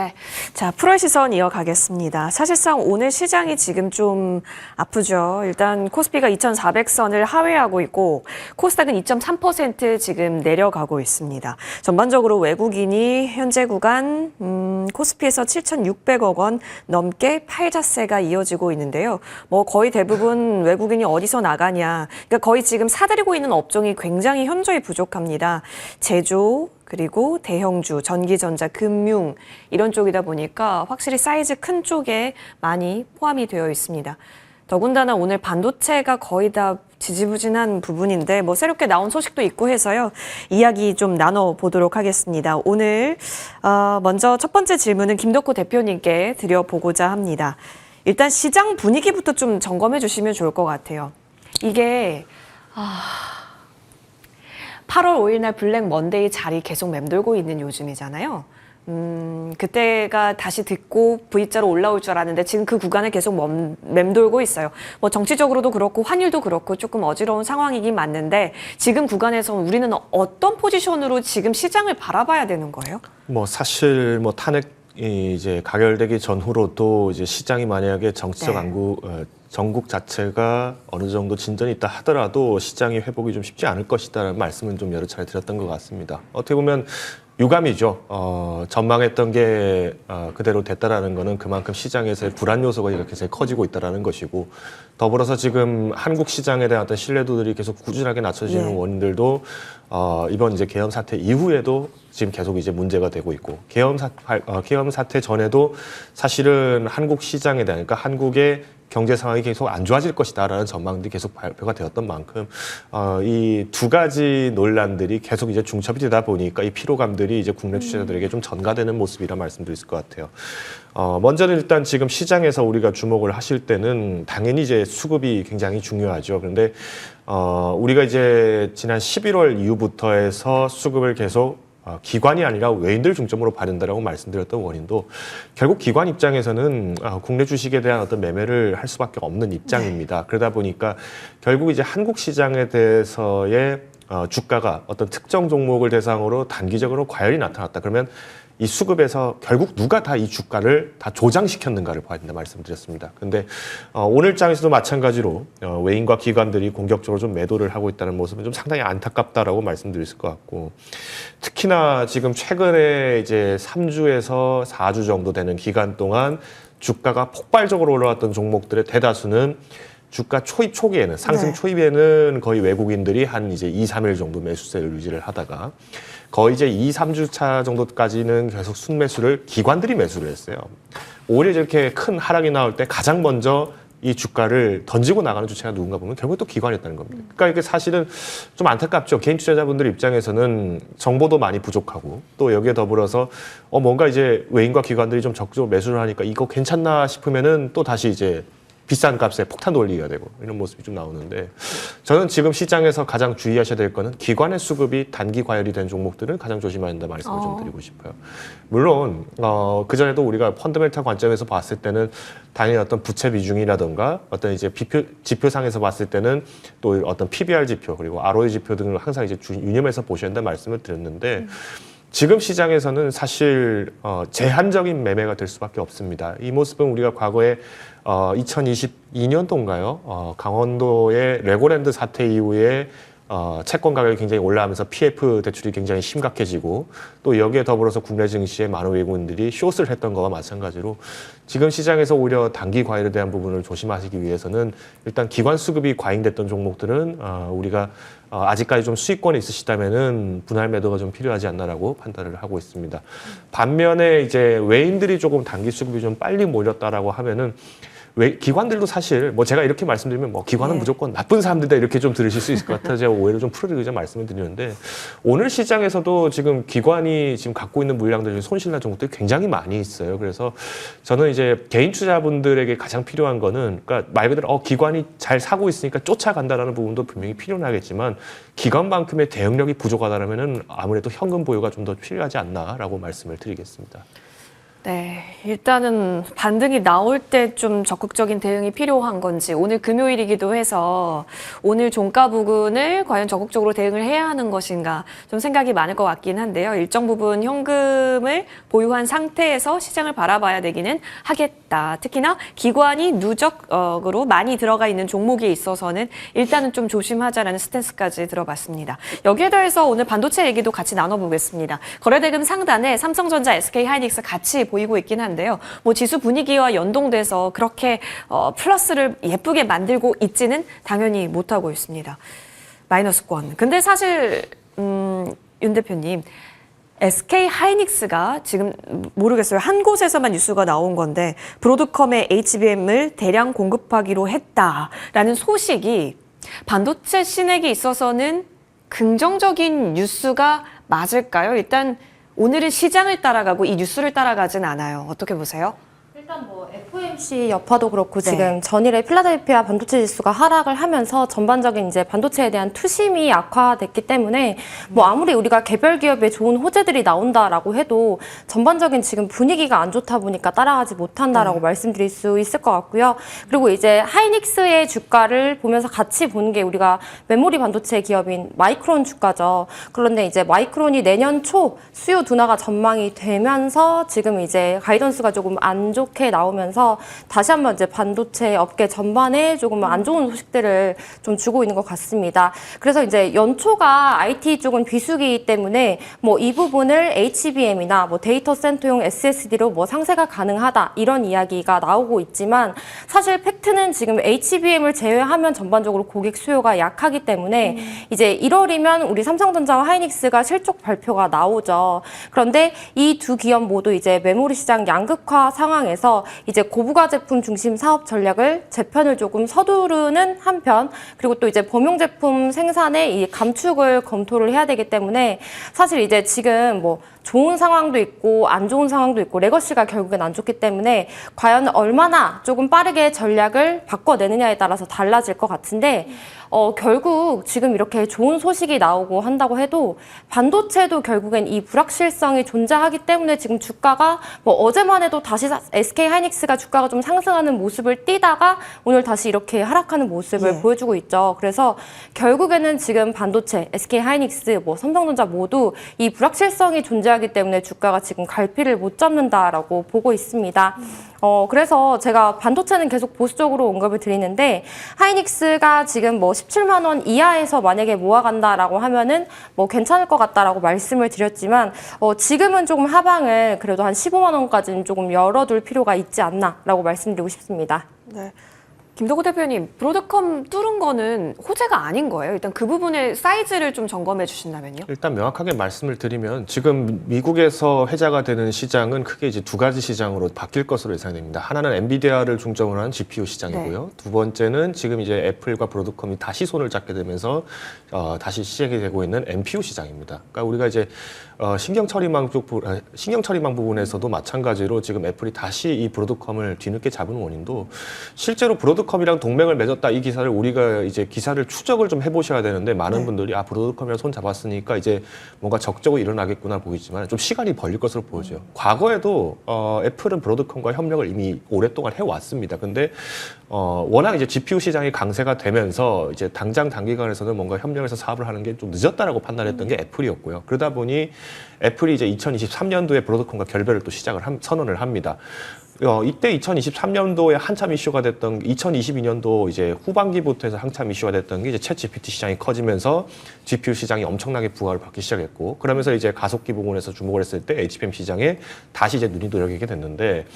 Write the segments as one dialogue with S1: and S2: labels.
S1: 네. 자, 프로의 시선 이어가겠습니다. 사실상 오늘 시장이 지금 좀 아프죠. 일단 코스피가 2,400선을 하회하고 있고 코스닥은 2.3% 지금 내려가고 있습니다. 전반적으로 외국인이 현재 구간 코스피에서 7,600억 원 넘게 팔자세가 이어지고 있는데요. 뭐 거의 대부분 외국인이 어디서 나가냐. 그러니까 거의 지금 사들이고 있는 업종이 굉장히 현저히 부족합니다. 제조, 그리고 대형주, 전기전자, 금융 이런 쪽이다 보니까 확실히 사이즈 큰 쪽에 많이 포함이 되어 있습니다. 더군다나 오늘 반도체가 거의 다 지지부진한 부분인데 뭐 새롭게 나온 소식도 있고 해서요. 이야기 좀 나눠보도록 하겠습니다. 오늘 먼저 첫 번째 질문은 김덕호 대표님께 드려보고자 합니다. 일단 시장 분위기부터 좀 점검해 주시면 좋을 것 같아요. 이게 8월 5일 날 블랙 먼데이 자리 계속 맴돌고 있는 요즘이잖아요. 그때가 다시 듣고 V자로 올라올 줄 알았는데 지금 그 구간을 계속 맴돌고 있어요. 뭐 정치적으로도 그렇고 환율도 그렇고 조금 어지러운 상황이긴 맞는데 지금 구간에서 우리는 어떤 포지션으로 지금 시장을 바라봐야 되는 거예요?
S2: 뭐 사실 뭐 탄핵이 이제 가결되기 전후로도 이제 시장이 만약에 정치적 전국 자체가 어느 정도 진전이 있다 하더라도 시장의 회복이 좀 쉽지 않을 것이다라는 말씀은 좀 여러 차례 드렸던 것 같습니다. 어떻게 보면 유감이죠. 전망했던 게 그대로 됐다라는 거는 그만큼 시장에서의 불안 요소가 이렇게 커지고 있다라는 것이고 더불어서 지금 한국 시장에 대한 어떤 신뢰도들이 계속 꾸준하게 낮춰지는 원인들도 이번 이제 계엄 사태 이후에도 지금 계속 이제 문제가 되고 있고 계엄 사태 전에도 사실은 한국 시장에 대한 그러니까 한국의 경제 상황이 계속 안 좋아질 것이다라는 전망들이 계속 발표가 되었던 만큼 이 두 가지 논란들이 계속 이제 중첩이 되다 보니까 이 피로감들이 이제 국내 투자자들에게 좀 전가되는 모습이라 말씀드릴 수 있을 것 같아요. 먼저는 일단 지금 시장에서 우리가 주목을 하실 때는 당연히 이제 수급이 굉장히 중요하죠. 그런데 우리가 이제 지난 11월 이후부터 해서 수급을 계속 기관이 아니라 외인들 중점으로 받는다라고 말씀드렸던 원인도 결국 기관 입장에서는 국내 주식에 대한 어떤 매매를 할 수밖에 없는 입장입니다. 그러다 보니까 결국 이제 한국 시장에 대해서의 주가가 어떤 특정 종목을 대상으로 단기적으로 과열이 나타났다. 그러면 이 수급에서 결국 누가 다 이 주가를 다 조장시켰는가를 봐야 된다 말씀드렸습니다. 근데 오늘 장에서도 마찬가지로 외인과 기관들이 공격적으로 좀 매도를 하고 있다는 모습은 좀 상당히 안타깝다라고 말씀드릴 수 있을 것 같고 특히나 지금 최근에 이제 3주에서 4주 정도 되는 기간 동안 주가가 폭발적으로 올라왔던 종목들의 대다수는 주가 초입 초기에는 상승 초입에는 거의 외국인들이 한 이제 2, 3일 정도 매수세를 유지를 하다가 거의 이제 2, 3주 차 정도까지는 계속 순매수를 기관들이 매수를 했어요. 오히려 이렇게 큰 하락이 나올 때 가장 먼저 이 주가를 던지고 나가는 주체가 누군가 보면 결국 또 기관이었다는 겁니다. 그러니까 이게 사실은 좀 안타깝죠. 개인 투자자분들 입장에서는 정보도 많이 부족하고 또 여기에 더불어서 뭔가 이제 외인과 기관들이 좀 적극적으로 매수를 하니까 이거 괜찮나 싶으면은 또 다시 이제 비싼 값에 폭탄 돌리기가 되고 이런 모습이 좀 나오는데 저는 지금 시장에서 가장 주의하셔야 될 거는 기관의 수급이 단기 과열이 된 종목들은 가장 조심해야 한다 말씀을 좀 드리고 싶어요. 물론 그전에도 우리가 펀더멘탈 관점에서 봤을 때는 당연히 어떤 부채 비중이라든가 어떤 이제 지표상에서 봤을 때는 또 어떤 PBR 지표 그리고 ROE 지표 등을 항상 이제 유념해서 보셔야 한다 말씀을 드렸는데 지금 시장에서는 사실 제한적인 매매가 될 수밖에 없습니다. 이 모습은 우리가 과거에 2022년도인가요? 강원도의 레고랜드 사태 이후에 채권 가격이 굉장히 올라가면서 PF 대출이 굉장히 심각해지고 또 여기에 더불어서 국내 증시에 많은 외국인들이 숏을 했던 거와 마찬가지로 지금 시장에서 오히려 단기 과열에 대한 부분을 조심하시기 위해서는 일단 기관 수급이 과잉됐던 종목들은 우리가 아직까지 좀 수익권이 있으시다면은 분할 매도가 좀 필요하지 않나라고 판단을 하고 있습니다. 반면에 이제 외인들이 조금 단기 수급이 좀 빨리 몰렸다라고 하면은 기관들도 사실 뭐 제가 이렇게 말씀드리면 뭐 기관은 무조건 나쁜 사람들이다 이렇게 좀 들으실 수 있을 것 같아서 제가 오히려 좀 풀어드리고자 말씀을 드리는데 오늘 시장에서도 지금 기관이 지금 갖고 있는 물량들 중에 손실난 종목들이 굉장히 많이 있어요. 그래서 저는 이제 개인 투자분들에게 가장 필요한 거는 그러니까 말 그대로 기관이 잘 사고 있으니까 쫓아간다라는 부분도 분명히 필요는 하겠지만 기관만큼의 대응력이 부족하다면은 아무래도 현금 보유가 좀 더 필요하지 않나라고 말씀을 드리겠습니다.
S1: 네, 일단은 반등이 나올 때 좀 적극적인 대응이 필요한 건지 오늘 금요일이기도 해서 오늘 종가 부근을 과연 적극적으로 대응을 해야 하는 것인가 좀 생각이 많을 것 같긴 한데요. 일정 부분 현금을 보유한 상태에서 시장을 바라봐야 되기는 하겠다. 특히나 기관이 누적으로 많이 들어가 있는 종목에 있어서는 일단은 좀 조심하자라는 스탠스까지 들어봤습니다. 여기에 더해서 오늘 반도체 얘기도 같이 나눠보겠습니다. 거래대금 상단에 삼성전자, SK하이닉스 같이 보이고 있긴 한데요. 뭐 지수 분위기와 연동돼서 그렇게 플러스를 예쁘게 만들고 있지는 당연히 못하고 있습니다. 마이너스권. 근데 사실 윤 대표님 SK하이닉스가 지금 모르겠어요. 한 곳에서만 뉴스가 나온 건데 브로드컴의 HBM을 대량 공급하기로 했다라는 소식이 반도체 신에게 있어서는 긍정적인 뉴스가 맞을까요? 일단 오늘은 시장을 따라가고 이 뉴스를 따라가진 않아요. 어떻게 보세요?
S3: 일단 뭐 FOMC 여파도 그렇고
S1: 네.
S3: 지금 전일에 필라델피아 반도체 지수가 하락을 하면서 전반적인 이제 반도체에 대한 투심이 악화됐기 때문에 뭐 아무리 우리가 개별 기업에 좋은 호재들이 나온다라고 해도 전반적인 지금 분위기가 안 좋다 보니까 따라가지 못한다라고 말씀드릴 수 있을 것 같고요. 그리고 이제 하이닉스의 주가를 보면서 같이 보는 게 우리가 메모리 반도체 기업인 마이크론 주가죠. 그런데 이제 마이크론이 내년 초 수요 둔화가 전망이 되면서 지금 이제 가이던스가 조금 안 좋게 나오면서 다시 한번 이제 반도체 업계 전반에 조금 안 좋은 소식들을 좀 주고 있는 것 같습니다. 그래서 이제 연초가 IT 쪽은 비수기이기 때문에 뭐 이 부분을 HBM이나 뭐 데이터 센터용 SSD로 뭐 상세가 가능하다 이런 이야기가 나오고 있지만 사실 팩트는 지금 HBM을 제외하면 전반적으로 고객 수요가 약하기 때문에 이제 1월이면 우리 삼성전자와 하이닉스가 실적 발표가 나오죠. 그런데 이 두 기업 모두 이제 메모리 시장 양극화 상황에서 이제 고부가 제품 중심 사업 전략을 재편을 조금 서두르는 한편 그리고 또 이제 범용 제품 생산의 이 감축을 검토를 해야 되기 때문에 사실 이제 지금 뭐 좋은 상황도 있고 안 좋은 상황도 있고 레거시가 결국엔 안 좋기 때문에 과연 얼마나 조금 빠르게 전략을 바꿔내느냐에 따라서 달라질 것 같은데 결국 지금 이렇게 좋은 소식이 나오고 한다고 해도 반도체도 결국엔 이 불확실성이 존재하기 때문에 지금 주가가 뭐 어제만 해도 다시 SK하이닉스가 주가가 좀 상승하는 모습을 띠다가 오늘 다시 이렇게 하락하는 모습을 보여주고 있죠. 그래서 결국에는 지금 반도체, SK하이닉스, 뭐 삼성전자 모두 이 불확실성이 존재하기 때문에 주가가 지금 갈피를 못 잡는다라고 보고 있습니다. 그래서 제가 반도체는 계속 보수적으로 언급을 드리는데 하이닉스가 지금 뭐 17만 원 이하에서 만약에 모아간다라고 하면은 뭐 괜찮을 것 같다라고 말씀을 드렸지만 지금은 조금 하방을 그래도 한 15만 원까지는 조금 열어둘 필요가 있지 않나라고 말씀드리고 싶습니다.
S1: 네. 김덕호 대표님, 브로드컴 뚫은 거는 호재가 아닌 거예요. 일단 그 부분의 사이즈를 좀 점검해 주신다면요.
S2: 일단 명확하게 말씀을 드리면 지금 미국에서 회자가 되는 시장은 크게 이제 두 가지 시장으로 바뀔 것으로 예상됩니다. 하나는 엔비디아를 중점으로 하는 GPU 시장이고요. 두 번째는 지금 이제 애플과 브로드컴이 다시 손을 잡게 되면서 다시 시작이 되고 있는 NPU 시장입니다. 그러니까 우리가 이제 신경 처리망 부분에서도 마찬가지로 지금 애플이 다시 이 브로드컴을 뒤늦게 잡은 원인도 실제로 브로드컴이랑 동맹을 맺었다 이 기사를 우리가 이제 기사를 추적을 좀 해보셔야 되는데 많은 분들이 브로드컴이랑 손 잡았으니까 이제 뭔가 적적으로 일어나겠구나 보이지만 좀 시간이 걸릴 것으로 보여져요. 과거에도 애플은 브로드컴과 협력을 이미 오랫동안 해왔습니다. 근데 워낙 이제 GPU 시장이 강세가 되면서 이제 당장 단기간에서는 뭔가 협력해서 사업을 하는 게 좀 늦었다라고 판단했던 게 애플이었고요. 그러다 보니 애플이 이제 2023년도에 브로드컴과 결별을 또 선언을 합니다. 이때 2023년도에 한참 이슈가 됐던 2022년도 이제 후반기부터 해서 한참 이슈가 됐던 게 이제 챗 GPT 시장이 커지면서 GPU 시장이 엄청나게 부각을 받기 시작했고 그러면서 이제 가속기 부분에서 주목을 했을 때 HBM 시장에 다시 이제 눈이 돌아가게 됐는데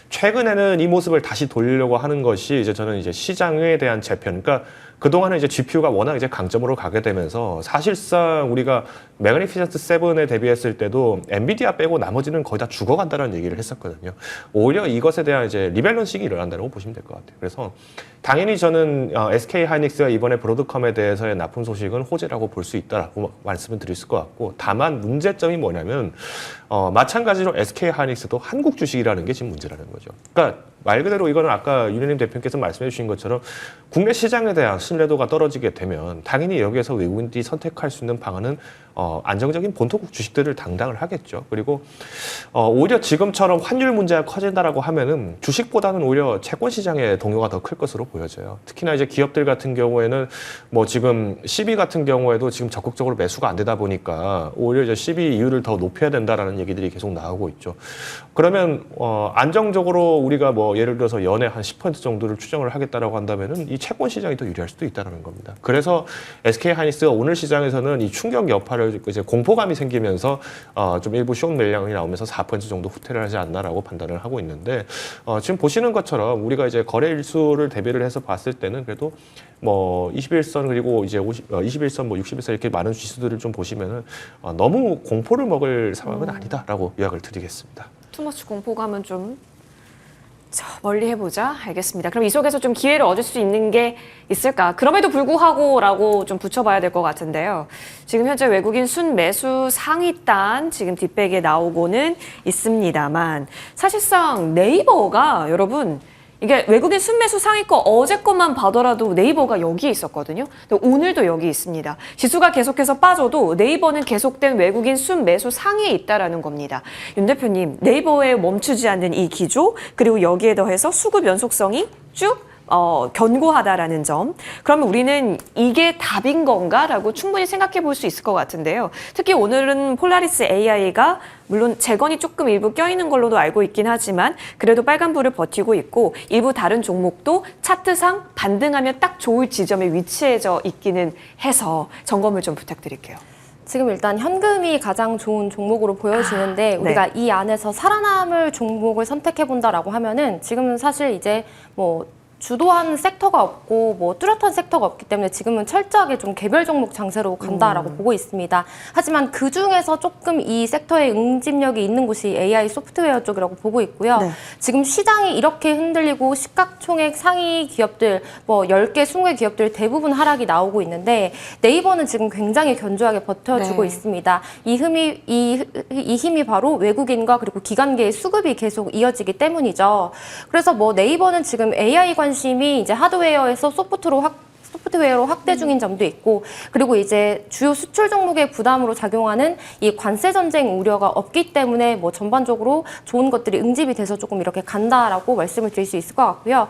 S2: 최근에는 이 모습을 다시 돌리려고 하는 것이 이제 저는 이제 시장에 대한 재편, 그러니까 그동안은 이제 GPU가 워낙 이제 강점으로 가게 되면서 사실상 우리가 매그니피센트 7에 대비했을 때도 엔비디아 빼고 나머지는 거의 다 죽어간다는 얘기를 했었거든요. 오히려 이것에 대한 이제 리밸런싱이 일어난다고 보시면 될 것 같아요. 그래서 당연히 저는 SK하이닉스가 이번에 브로드컴에 대해서의 나쁜 소식은 호재라고 볼 수 있다라고 말씀을 드릴 것 같고 다만 문제점이 뭐냐면 마찬가지로 SK하이닉스도 한국 주식이라는 게 지금 문제라는 거죠. 그러니까 말 그대로 이거는 아까 윤혜님 대표께서 말씀해 주신 것처럼 국내 시장에 대한 신뢰도가 떨어지게 되면 당연히 여기에서 외국인들이 선택할 수 있는 방안은 안정적인 본토국 주식들을 당당을 하겠죠. 그리고 오히려 지금처럼 환율 문제가 커진다라고 하면은 주식보다는 오히려 채권 시장의 동요가 더 클 것으로 보여져요. 특히나 이제 기업들 같은 경우에는 뭐 지금 CB 같은 경우에도 지금 적극적으로 매수가 안 되다 보니까 오히려 이제 CB 이율을 더 높여야 된다라는 얘기들이 계속 나오고 있죠. 그러면 안정적으로 우리가 뭐 예를 들어서 연에 한 10% 정도를 추정을 하겠다라고 한다면은 이 채권 시장이 더 유리할 수도 있다는 겁니다. 그래서 SK 하이닉스가 오늘 시장에서는 이 충격 여파를 이제 공포감이 생기면서 좀 일부 숏 매량이 나오면서 4% 정도 후퇴를 하지 않나라고 판단을 하고 있는데 지금 보시는 것처럼 우리가 이제 거래 일수를 대비를 해서 봤을 때는 그래도 뭐 21선 그리고 이제 21선 뭐 61선 이렇게 많은 지수들을 좀 보시면은 너무 공포를 먹을 상황은 아니다라고 요약을 드리겠습니다.
S1: 투머치 공포감은 좀 멀리 해보자. 알겠습니다. 그럼 이 속에서 좀 기회를 얻을 수 있는 게 있을까? 그럼에도 불구하고라고 좀 붙여봐야 될 것 같은데요. 지금 현재 외국인 순매수 상위단 지금 뒷백에 나오고는 있습니다만 사실상 네이버가 여러분 이게 외국인 순매수 상위 거 어제 것만 봐더라도 네이버가 여기에 있었거든요. 근데 오늘도 여기 있습니다. 지수가 계속해서 빠져도 네이버는 계속된 외국인 순매수 상위에 있다라는 겁니다. 윤 대표님, 네이버에 멈추지 않는 이 기조 그리고 여기에 더해서 수급 연속성이 쭉 견고하다라는 점. 그러면 우리는 이게 답인 건가라고 충분히 생각해 볼 수 있을 것 같은데요. 특히 오늘은 폴라리스 AI가 물론 재건이 조금 일부 껴있는 걸로도 알고 있긴 하지만 그래도 빨간불을 버티고 있고 일부 다른 종목도 차트상 반등하면 딱 좋을 지점에 위치해져 있기는 해서 점검을 좀 부탁드릴게요.
S3: 지금 일단 현금이 가장 좋은 종목으로 보여지는데 우리가
S1: 네.
S3: 이 안에서 살아남을 종목을 선택해 본다라고 하면은 지금은 사실 이제 뭐 주도한 섹터가 없고 뭐 뚜렷한 섹터가 없기 때문에 지금은 철저하게 좀 개별 종목 장세로 간다라고 보고 있습니다. 하지만 그 중에서 조금 이 섹터에 응집력이 있는 곳이 AI 소프트웨어 쪽이라고 보고 있고요.
S1: 네.
S3: 지금 시장이 이렇게 흔들리고 시가총액 상위 기업들 뭐 10개, 20개 기업들 대부분 하락이 나오고 있는데 네이버는 지금 굉장히 견조하게 버텨주고
S1: 네.
S3: 있습니다. 이 힘이 바로 외국인과 그리고 기관계의 수급이 계속 이어지기 때문이죠. 그래서 뭐 네이버는 지금 AI 관심이 이제 하드웨어에서 소프트웨어로 확대 중인 점도 있고 그리고 이제 주요 수출 종목의 부담으로 작용하는 이 관세 전쟁 우려가 없기 때문에 뭐 전반적으로 좋은 것들이 응집이 돼서 조금 이렇게 간다라고 말씀을 드릴 수 있을 것 같고요.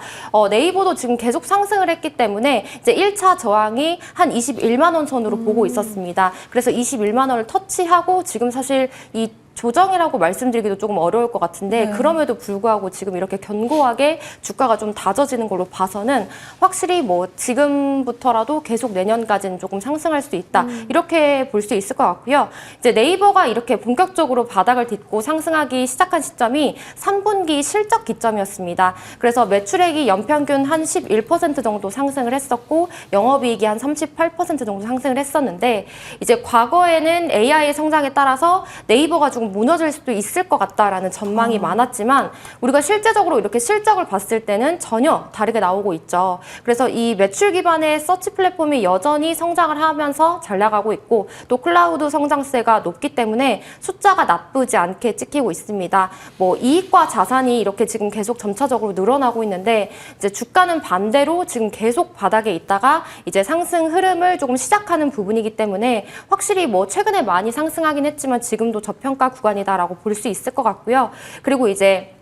S3: 네이버도 지금 계속 상승을 했기 때문에 이제 1차 저항이 한 21만 원 선으로 보고 있었습니다. 그래서 21만 원을 터치하고 지금 사실 이 조정이라고 말씀드리기도 조금 어려울 것 같은데 그럼에도 불구하고 지금 이렇게 견고하게 주가가 좀 다져지는 걸로 봐서는 확실히 뭐 지금부터라도 계속 내년까지는 조금 상승할 수 있다 이렇게 볼 수 있을 것 같고요. 이제 네이버가 이렇게 본격적으로 바닥을 딛고 상승하기 시작한 시점이 3분기 실적 기점이었습니다. 그래서 매출액이 연평균 한 11% 정도 상승을 했었고 영업이익이 한 38% 정도 상승을 했었는데 이제 과거에는 AI 성장에 따라서 네이버가 조금 무너질 수도 있을 것 같다라는 전망이 많았지만 우리가 실제적으로 이렇게 실적을 봤을 때는 전혀 다르게 나오고 있죠. 그래서 이 매출 기반의 서치 플랫폼이 여전히 성장을 하면서 잘 나가고 있고 또 클라우드 성장세가 높기 때문에 숫자가 나쁘지 않게 찍히고 있습니다. 뭐 이익과 자산이 이렇게 지금 계속 점차적으로 늘어나고 있는데 이제 주가는 반대로 지금 계속 바닥에 있다가 이제 상승 흐름을 조금 시작하는 부분이기 때문에 확실히 뭐 최근에 많이 상승하긴 했지만 지금도 저평가 구간이다라고 볼 수 있을 것 같고요. 그리고 이제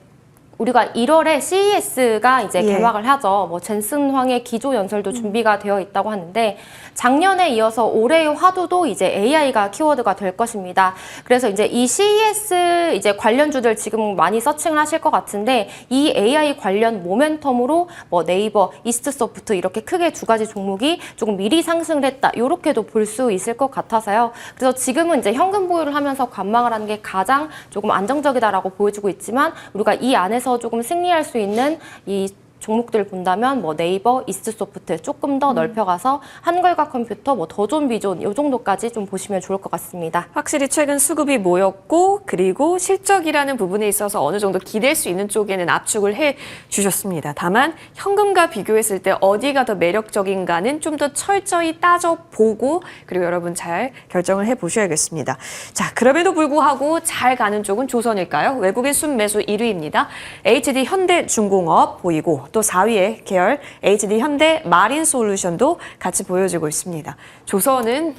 S3: 우리가 1월에 CES가 이제 개막을 하죠. 뭐 젠슨 황의 기조 연설도 준비가 되어 있다고 하는데 작년에 이어서 올해의 화두도 이제 AI가 키워드가 될 것입니다. 그래서 이제 이 CES 이제 관련주들 지금 많이 서칭을 하실 것 같은데 이 AI 관련 모멘텀으로 뭐 네이버, 이스트소프트 이렇게 크게 두 가지 종목이 조금 미리 상승을 했다. 이렇게도 볼 수 있을 것 같아서요. 그래서 지금은 이제 현금 보유를 하면서 관망을 하는 게 가장 조금 안정적이다라고 보여지고 있지만 우리가 이 안에서 조금 승리할 수 있는 이 종목들 본다면 뭐 네이버, 이스트소프트 조금 더 넓혀가서 한글과 컴퓨터, 뭐 더존, 비존 이 정도까지 좀 보시면 좋을 것 같습니다.
S1: 확실히 최근 수급이 모였고 그리고 실적이라는 부분에 있어서 어느 정도 기댈 수 있는 쪽에는 압축을 해 주셨습니다. 다만 현금과 비교했을 때 어디가 더 매력적인가는 좀 더 철저히 따져보고 그리고 여러분 잘 결정을 해보셔야겠습니다. 자, 그럼에도 불구하고 잘 가는 쪽은 조선일까요? 외국인 순매수 1위입니다. HD 현대중공업 보이고 또 4위의 계열 HD 현대 마린솔루션도 같이 보여지고 있습니다. 조선은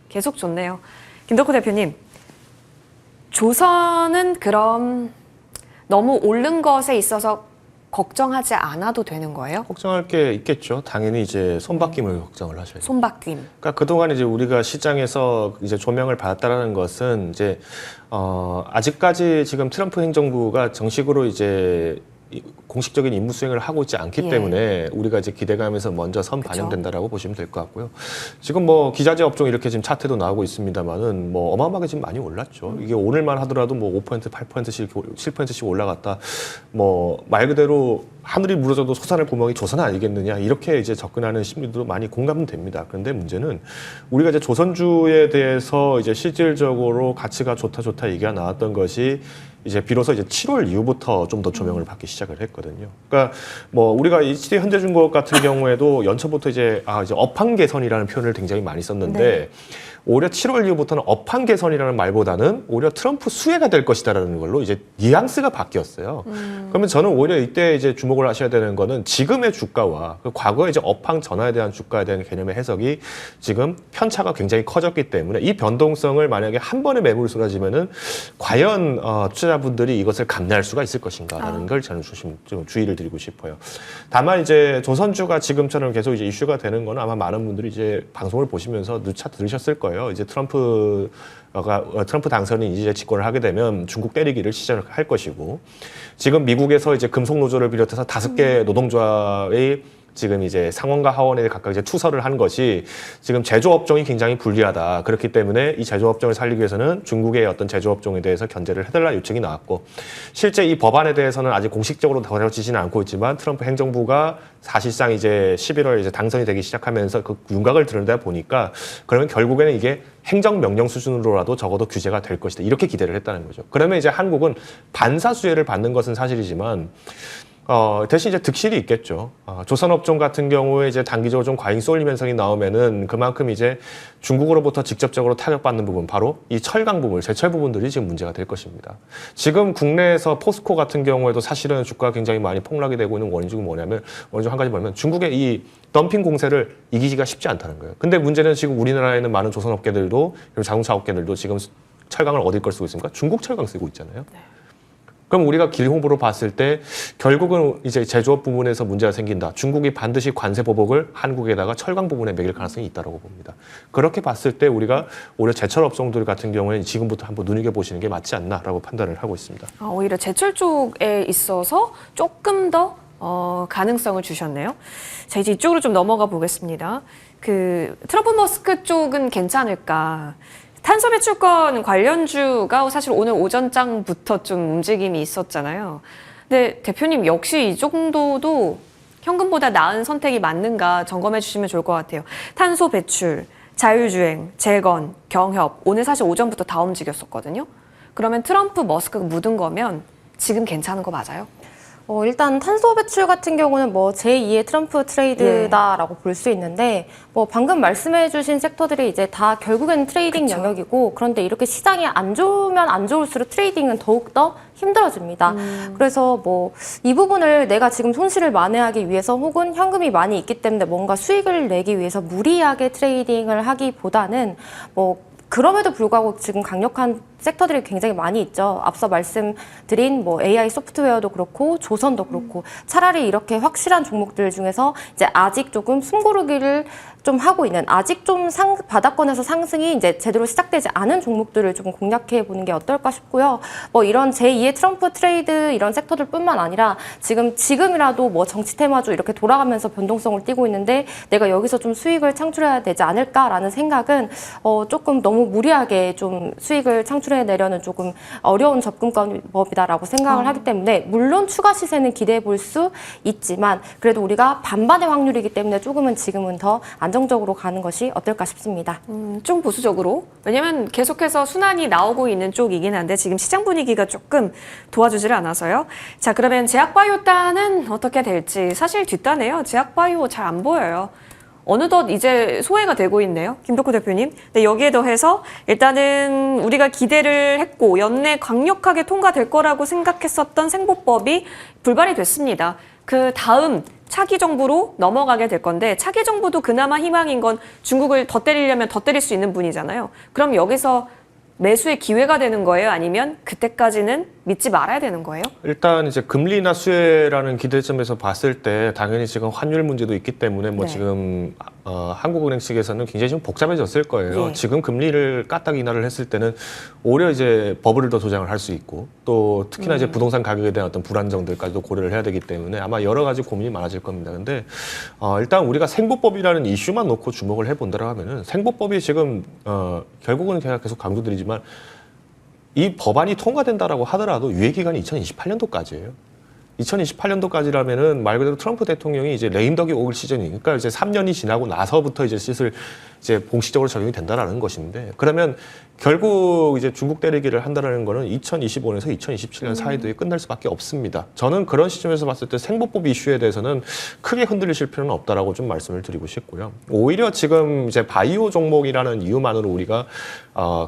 S1: 계속 좋네요. 김덕호 대표님, 조선은 그럼 너무 오른 것에 있어서 걱정하지 않아도 되는 거예요?
S2: 걱정할 게 있겠죠. 당연히 이제 손바뀜을 걱정을 하셔야죠.
S1: 손바뀜.
S2: 그러니까 그동안 이제 우리가 시장에서 이제 조명을 받았다라는 것은 이제 아직까지 지금 트럼프 행정부가 정식으로 이제 공식적인 임무 수행을 하고 있지 않기
S1: 예.
S2: 때문에 우리가 이제 기대감에서 먼저 선
S1: 그쵸.
S2: 반영된다라고 보시면 될 것 같고요. 지금 뭐 기자재 업종 이렇게 지금 차트도 나오고 있습니다만은 뭐 어마어마하게 지금 많이 올랐죠. 이게 오늘만 하더라도 뭐 5%, 8%씩 7%씩 올라갔다. 뭐 말 그대로 하늘이 무너져도 솟아날 구멍이 조선 아니겠느냐 이렇게 이제 접근하는 심리도 많이 공감됩니다. 그런데 문제는 우리가 이제 조선주에 대해서 이제 실질적으로 가치가 좋다 얘기가 나왔던 것이 이제 비로소 이제 7월 이후부터 좀 더 조명을 받기 시작을 했거든요. 그러니까 뭐 우리가 HD 현대중공업 같은 경우에도 연초부터 이제 이제 업황 개선이라는 표현을 굉장히 많이 썼는데
S1: 네.
S2: 오히려 7월 이후부터는 업황 개선이라는 말보다는 오히려 트럼프 수혜가 될 것이다라는 걸로 이제 뉘앙스가 바뀌었어요. 그러면 저는 오히려 이때 이제 주목을 하셔야 되는 거는 지금의 주가와 그 과거의 이제 업황 전환에 대한 주가에 대한 개념의 해석이 지금 편차가 굉장히 커졌기 때문에 이 변동성을 만약에 한 번에 매물이 쏟아지면은 과연 투자자분들이 이것을 감내할 수가 있을 것인가라는 걸 저는 좀 주의를 드리고 싶어요. 다만 이제 조선주가 지금처럼 계속 이제 이슈가 되는 거는 아마 많은 분들이 이제 방송을 보시면서 누차 들으셨을 거예요. 이제 트럼프 당선인이 이제 집권을 하게 되면 중국 때리기를 시작할 것이고 지금 미국에서 이제 금속 노조를 비롯해서 5개 노동조합의 지금 이제 상원과 하원에 각각 이제 투서를 한 것이 지금 제조업종이 굉장히 불리하다. 그렇기 때문에 이 제조업종을 살리기 위해서는 중국의 어떤 제조업종에 대해서 견제를 해달라 요청이 나왔고 실제 이 법안에 대해서는 아직 공식적으로 다뤄지지는 않고 있지만 트럼프 행정부가 사실상 이제 11월 이제 당선이 되기 시작하면서 그 윤곽을 드러내다 보니까 그러면 결국에는 이게 행정명령 수준으로라도 적어도 규제가 될 것이다. 이렇게 기대를 했다는 거죠. 그러면 이제 한국은 반사수혜를 받는 것은 사실이지만 대신 이제 득실이 있겠죠. 조선업종 같은 경우에 이제 단기적으로 좀 과잉 쏠림 현상이 나오면은 그만큼 이제 중국으로부터 직접적으로 타격받는 부분, 바로 이 철강 부분, 제철 부분들이 지금 문제가 될 것입니다. 지금 국내에서 포스코 같은 경우에도 사실은 주가가 굉장히 많이 폭락이 되고 있는 원인 중은 뭐냐면, 원인 중 한 가지 뭐냐면 중국의 이 덤핑 공세를 이기기가 쉽지 않다는 거예요. 근데 문제는 지금 우리나라에 있는 많은 조선업계들도, 그리고 자동차 업계들도 지금 철강을 어디 걸 쓰고 있습니까? 중국 철강 쓰고 있잖아요.
S1: 네.
S2: 그럼 우리가 길홍보로 봤을 때 결국은 이제 제조업 부분에서 문제가 생긴다. 중국이 반드시 관세 보복을 한국에다가 철강 부분에 매길 가능성이 있다고 봅니다. 그렇게 봤을 때 우리가 오히려 제철 업종들 같은 경우에는 지금부터 한번 눈여겨보시는 게 맞지 않나라고 판단을 하고 있습니다.
S1: 오히려 제철 쪽에 있어서 조금 더 가능성을 주셨네요. 자, 이제 이쪽으로 좀 넘어가 보겠습니다. 그 트럼프 머스크 쪽은 괜찮을까? 탄소 배출권 관련주가 사실 오늘 오전장부터 좀 움직임이 있었잖아요. 근데 대표님 역시 이 정도도 현금보다 나은 선택이 맞는가 점검해 주시면 좋을 것 같아요. 탄소 배출, 자율주행, 재건, 경협 오늘 사실 오전부터 다 움직였었거든요. 그러면 트럼프 머스크가 묻은 거면 지금 괜찮은 거 맞아요?
S3: 일단 탄소 배출 같은 경우는 뭐 제2의 트럼프 트레이드다라고 볼 수 있는데 뭐 방금 말씀해주신 섹터들이 이제 다 결국에는 트레이딩
S1: 그쵸.
S3: 영역이고 그런데 이렇게 시장이 안 좋으면 안 좋을수록 트레이딩은 더욱더 힘들어집니다. 그래서 뭐 이 부분을 내가 지금 손실을 만회하기 위해서 혹은 현금이 많이 있기 때문에 뭔가 수익을 내기 위해서 무리하게 트레이딩을 하기보다는 뭐 그럼에도 불구하고 지금 강력한 섹터들이 굉장히 많이 있죠. 앞서 말씀드린 뭐 AI 소프트웨어도 그렇고 조선도 그렇고 차라리 이렇게 확실한 종목들 중에서 이제 아직 조금 숨고르기를 좀 하고 있는 아직 좀 바닥권에서 상승이 이제 제대로 시작되지 않은 종목들을 좀 공략해 보는 게 어떨까 싶고요. 뭐 이런 제2의 트럼프 트레이드 이런 섹터들뿐만 아니라 지금이라도 뭐 정치 테마주 이렇게 돌아가면서 변동성을 띠고 있는데 내가 여기서 좀 수익을 창출해야 되지 않을까라는 생각은 조금 너무 무리하게 좀 수익을 창출해내려는 조금 어려운 접근법이다라고 생각을 하기 때문에 물론 추가 시세는 기대해 볼 수 있지만 그래도 우리가 반반의 확률이기 때문에 조금은 지금은 더 안정적으로 가는 것이 어떨까 싶습니다.
S1: 좀 보수적으로. 왜냐면 계속해서 순환이 나오고 있는 쪽이긴 한데 지금 시장 분위기가 조금 도와주질 않아서요. 자, 그러면 제약바이오단은 어떻게 될지 사실 뒷단에요. 제약바이오 잘 안 보여요. 어느덧 이제 소외가 되고 있네요. 김덕호 대표님. 근데 여기에 더해서 일단은 우리가 기대를 했고 연내 강력하게 통과될 거라고 생각했었던 생보법이 불발이 됐습니다. 그 다음 차기 정부로 넘어가게 될 건데 차기 정부도 그나마 희망인 건 중국을 더 때리려면 더 때릴 수 있는 분이잖아요. 그럼 여기서 매수의 기회가 되는 거예요? 아니면 그때까지는 믿지 말아야 되는 거예요?
S2: 일단 이제 금리 인하 수혜라는 기대점에서 봤을 때 당연히 지금 환율 문제도 있기 때문에 뭐
S1: 네.
S2: 지금 한국은행 측에서는 굉장히 좀 복잡해졌을 거예요.
S1: 예.
S2: 지금 금리를 까딱 인하를 했을 때는 오히려 이제 버블을 더 조장을 할 수 있고 또 특히나 이제 부동산 가격에 대한 어떤 불안정들까지도 고려를 해야 되기 때문에 아마 여러 가지 고민이 많아질 겁니다. 근데 일단 우리가 생보법이라는 이슈만 놓고 주목을 해본다고 하면은 생보법이 지금 결국은 제가 계속 강조드리지만 이 법안이 통과된다라고 하더라도 유예 기간이 2028년도까지예요. 2028년도까지라면은 말 그대로 트럼프 대통령이 이제 레임덕이 올 시즌이니까 이제 3년이 지나고 나서부터 이제 슬슬 이제 공식적으로 적용이 된다라는 것인데 그러면 결국 이제 중국 때리기를 한다라는 거는 2025년에서 2027년 사이에 끝날 수밖에 없습니다. 저는 그런 시점에서 봤을 때 생보법 이슈에 대해서는 크게 흔들리실 필요는 없다라고 좀 말씀을 드리고 싶고요. 오히려 지금 이제 바이오 종목이라는 이유만으로 우리가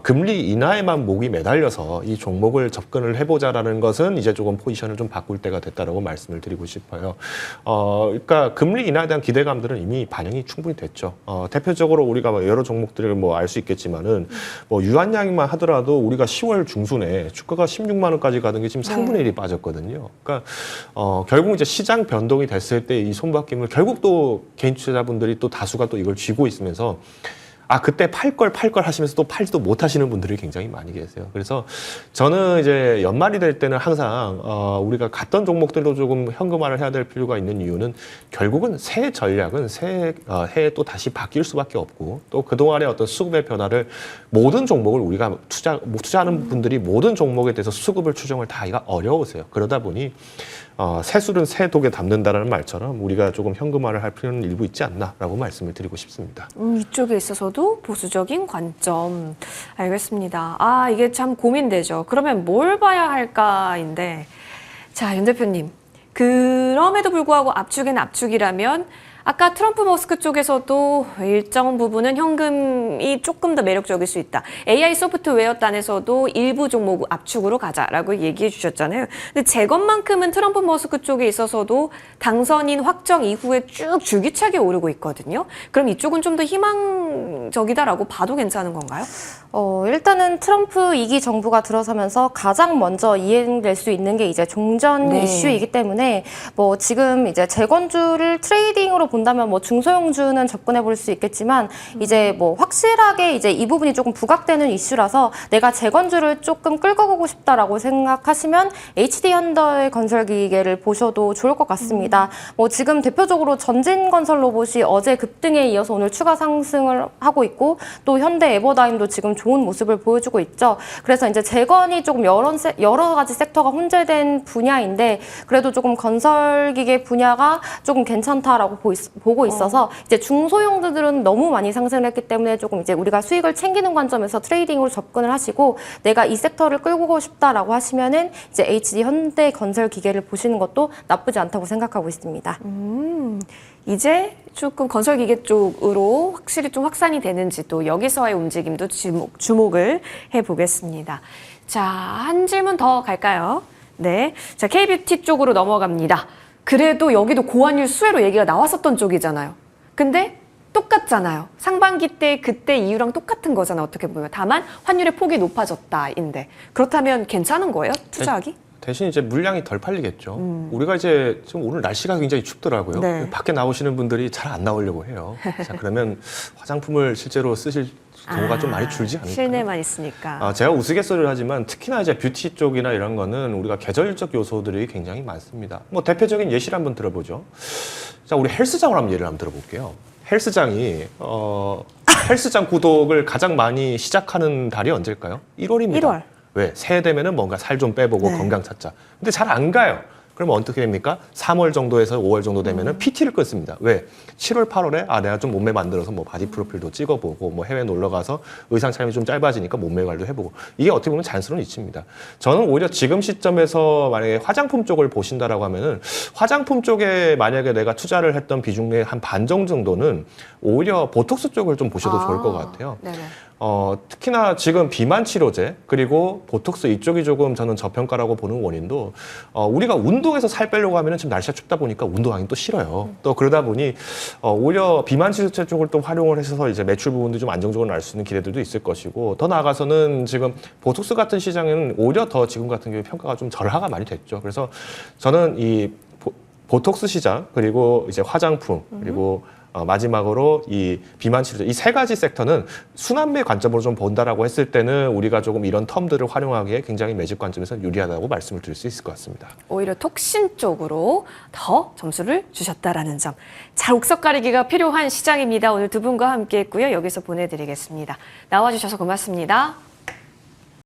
S2: 금리 인하에만 목이 매달려서 이 종목을 접근을 해보자라는 것은 이제 조금 포지션을 좀 바꿀 때가 됐다라고 말씀을 드리고 싶어요. 그러니까 금리 인하에 대한 기대감들은 이미 반영이 충분히 됐죠. 대표적으로 우리가 여러 종목들을 뭐 알 수 있겠지만은 뭐 유한양만 하더라도 우리가 10월 중순에 주가가 16만 원까지 가던 게 지금 3분의 1이 빠졌거든요. 그러니까 결국 이제 시장 변동이 됐을 때 이 손바뀜을 결국 또 개인 투자자분들이 또 다수가 또 이걸 쥐고 있으면서 그때 팔 걸 하시면서 또 팔지도 못하시는 분들이 굉장히 많이 계세요. 그래서 저는 이제 연말이 될 때는 항상 우리가 갔던 종목들도 조금 현금화를 해야 될 필요가 있는 이유는 결국은 새 전략은 새 해에 또 다시 바뀔 수밖에 없고 또 그동안의 어떤 수급의 변화를 모든 종목을 우리가 투자하는 분들이 모든 종목에 대해서 수급을 추정을 다 하기가 어려우세요. 그러다 보니 새술은 새 독에 담는다라는 말처럼 우리가 조금 현금화를 할 필요는 일부 있지 않나라고 말씀을 드리고 싶습니다.
S1: 이쪽에 있어서도 보수적인 관점. 알겠습니다. 이게 참 고민되죠. 그러면 뭘 봐야 할까인데, 자, 윤 대표님. 그럼에도 불구하고 압축은 압축이라면 아까 트럼프 머스크 쪽에서도 일정 부분은 현금이 조금 더 매력적일 수 있다. AI 소프트웨어 단에서도 일부 종목 압축으로 가자라고 얘기해 주셨잖아요. 근데 제 것만큼은 트럼프 머스크 쪽에 있어서도 당선인 확정 이후에 쭉 줄기차게 오르고 있거든요. 그럼 이쪽은 좀 더 희망적이다라고 봐도 괜찮은 건가요?
S3: 일단은 트럼프 2기 정부가 들어서면서 가장 먼저 이행될 수 있는 게 이제 종전
S1: 네.
S3: 이슈이기 때문에 뭐 지금 이제 재건주를 트레이딩으로 본다면 뭐 중소형주는 접근해 볼 수 있겠지만 이제 뭐 확실하게 이제 이 부분이 조금 부각되는 이슈라서 내가 재건주를 조금 끌고 가고 싶다라고 생각하시면 HD 현대 건설 기계를 보셔도 좋을 것 같습니다. 뭐 지금 대표적으로 전진건설 로봇이 어제 급등에 이어서 오늘 추가 상승을 하고 있고 또 현대 에버다임도 지금 좋은 모습을 보여주고 있죠. 그래서 이제 재건이 조금 여러 가지 섹터가 혼재된 분야인데 그래도 조금 건설기계 분야가 조금 괜찮다라고 보고 있어서 이제 중소형주들은 너무 많이 상승을 했기 때문에 조금 이제 우리가 수익을 챙기는 관점에서 트레이딩으로 접근을 하시고 내가 이 섹터를 끌고 가고 싶다라고 하시면은 이제 HD 현대 건설 기계를 보시는 것도 나쁘지 않다고 생각하고 있습니다.
S1: 이제 조금 건설기계 쪽으로 확실히 좀 확산이 되는지 또 여기서의 움직임도 주목을 해보겠습니다. 자, 한 질문 더 갈까요? 네. 자, K뷰티 쪽으로 넘어갑니다. 그래도 여기도 고환율 수혜로 얘기가 나왔었던 쪽이잖아요. 근데 똑같잖아요. 상반기 때 그때 이유랑 똑같은 거잖아요. 어떻게 보면. 다만 환율의 폭이 높아졌다인데. 그렇다면 괜찮은 거예요? 투자하기?
S2: 대신 이제 물량이 덜 팔리겠죠. 우리가 이제 지금 오늘 날씨가 굉장히 춥더라고요.
S1: 네.
S2: 밖에 나오시는 분들이 잘 안 나오려고 해요. 자, 그러면 화장품을 실제로 쓰실 경우가 좀 많이 줄지 않을까요?
S1: 실내만 있으니까.
S2: 제가 우스갯소리를 하지만 특히나 이제 뷰티 쪽이나 이런 거는 우리가 계절적 요소들이 굉장히 많습니다. 뭐 대표적인 예시를 한번 들어보죠. 자, 우리 헬스장을 한번 예를 한번 들어볼게요. 헬스장이 헬스장 구독을 가장 많이 시작하는 달이 언제일까요? 1월입니다.
S1: 1월.
S2: 왜? 새해 되면은 뭔가 살 좀 빼보고
S1: 네.
S2: 건강 찾자. 근데 잘 안 가요. 그러면 어떻게 됩니까? 3월 정도에서 5월 정도 되면은 PT를 끊습니다. 왜? 7월, 8월에 내가 좀 몸매 만들어서 뭐 바디 프로필도 찍어보고 뭐 해외 놀러 가서 의상 차림이 좀 짧아지니까 몸매 관리도 해보고 이게 어떻게 보면 자연스러운 이치입니다. 저는 오히려 지금 시점에서 만약에 화장품 쪽을 보신다라고 하면은 화장품 쪽에 만약에 내가 투자를 했던 비중의 한 반 정도는 오히려 보톡스 쪽을 좀 보셔도 좋을 것 같아요.
S1: 네네.
S2: 특히나 지금 비만 치료제 그리고 보톡스 이쪽이 조금 저는 저평가라고 보는 원인도 우리가 운동해서 살 빼려고 하면은 지금 날씨가 춥다 보니까 운동하기 또 싫어요. 또 그러다 보니 오히려 비만 치료제 쪽을 또 활용을 해서 이제 매출 부분도 좀 안정적으로 날 수 있는 기대들도 있을 것이고 더 나아가서는 지금 보톡스 같은 시장은 오히려 더 지금 같은 경우에 평가가 좀 절하가 많이 됐죠. 그래서 저는 이 보톡스 시장 그리고 이제 화장품 그리고 마지막으로 이 비만 치료제 이 세 가지 섹터는 순환매 관점으로 좀 본다라고 했을 때는 우리가 조금 이런 텀들을 활용하기에 굉장히 매집 관점에서 유리하다고 말씀을 드릴 수 있을 것 같습니다.
S1: 오히려 톡신 쪽으로 더 점수를 주셨다라는 점. 잘 옥석 가리기가 필요한 시장입니다. 오늘 두 분과 함께 했고요. 여기서 보내드리겠습니다. 나와주셔서 고맙습니다.